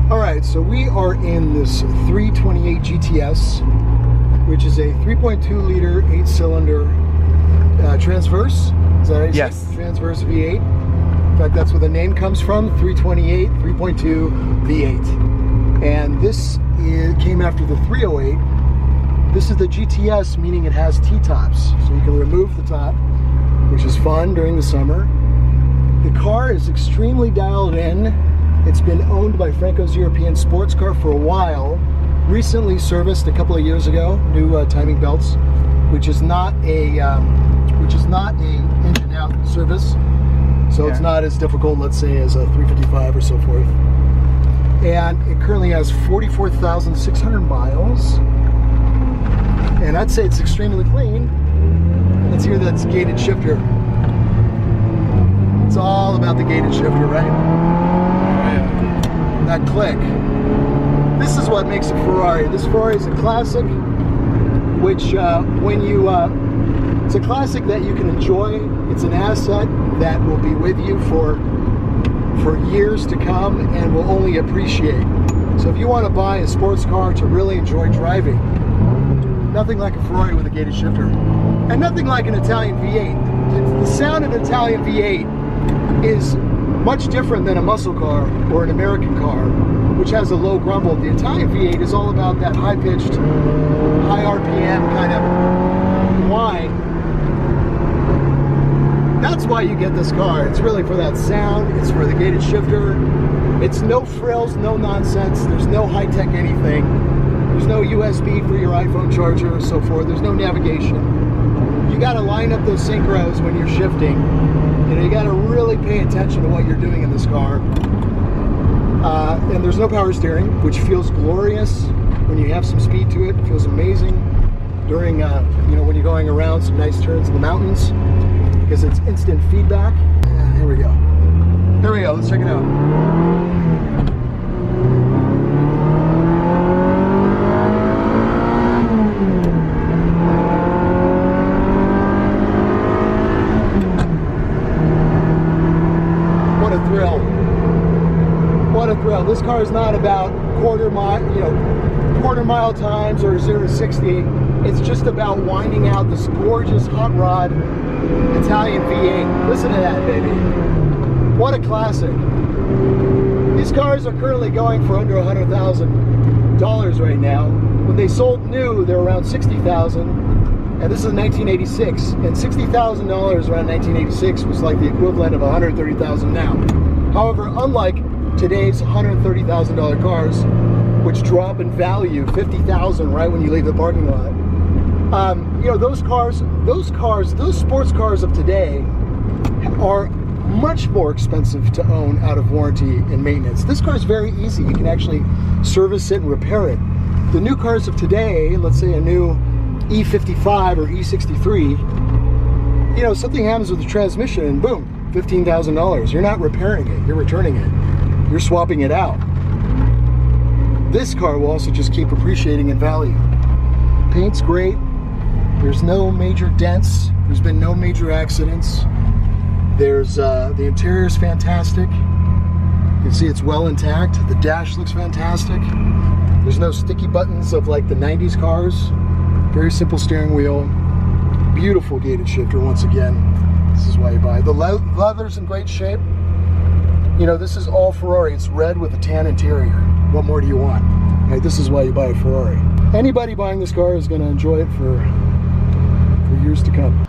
All right, so we are in this 328 GTS, which is a 3.2 liter, 8-cylinder transverse. Is that how you say it? Yes. Transverse V8. In fact, that's where the name comes from, 328, 3.2 V8. And this came after the 308. This is the GTS, meaning it has T-tops. So you can remove the top, which is fun during the summer. The car is extremely dialed in. It's been owned by Franco's European Sports Car for a while. Recently serviced a couple of years ago, new timing belts, which is not a engine out service. So it's not as difficult, let's say, as a 355 or so forth. And it currently has 44,600 miles. And I'd say it's extremely clean. Let's hear that gated shifter. It's all about the gated shifter, right? That click. This is what makes a Ferrari. This Ferrari is a classic, which it's a classic that you can enjoy. It's an asset that will be with you for years to come and will only appreciate. So if you want to buy a sports car to really enjoy driving, nothing like a Ferrari with a gated shifter. And nothing like an Italian V8. The sound of an Italian V8 is much different than a muscle car or an American car, which has a low grumble. The Italian V8 is all about that high-pitched, high RPM kind of whine. That's why you get this car. It's really for that sound. It's for the gated shifter. It's no frills, no nonsense. There's no high-tech anything. There's no USB for your iPhone charger or so forth. There's no navigation. You got to line up those synchros when you're shifting. You know, you got to really pay attention to what you're doing in this car. And there's no power steering, which feels glorious when you have some speed to it. It feels amazing during, when you're going around some nice turns in the mountains, because it's instant feedback. Here we go. Here we go. Let's check it out. What a thrill. What a thrill. This car is not about quarter mile times or 0 to 60. It's just about winding out this gorgeous hot rod Italian V8. Listen to that, baby. What a classic. These cars are currently going for under $100,000 right now. When they sold new, they're around $60,000. And this is 1986, and $60,000 around 1986 was like the equivalent of $130,000 now. However, unlike today's $130,000 cars, which drop in value $50,000 right when you leave the parking lot, those sports cars of today are much more expensive to own out of warranty and maintenance. This car is very easy. You can actually service it and repair it. The new cars of today, let's say a new E55 or E63, something happens with the transmission and boom, $15,000. You're not repairing it, you're returning it. You're swapping it out. This car will also just keep appreciating in value. Paint's great. There's no major dents. There's been no major accidents. There's the interior is fantastic. You can see it's well intact. The dash looks fantastic. There's no sticky buttons of like the 90s cars. Very simple steering wheel. Beautiful gated shifter once again. This is why you buy it. The leather's in great shape. This is all Ferrari. It's red with a tan interior. What more do you want? Right, this is why you buy a Ferrari. Anybody buying this car is going to enjoy it for years to come.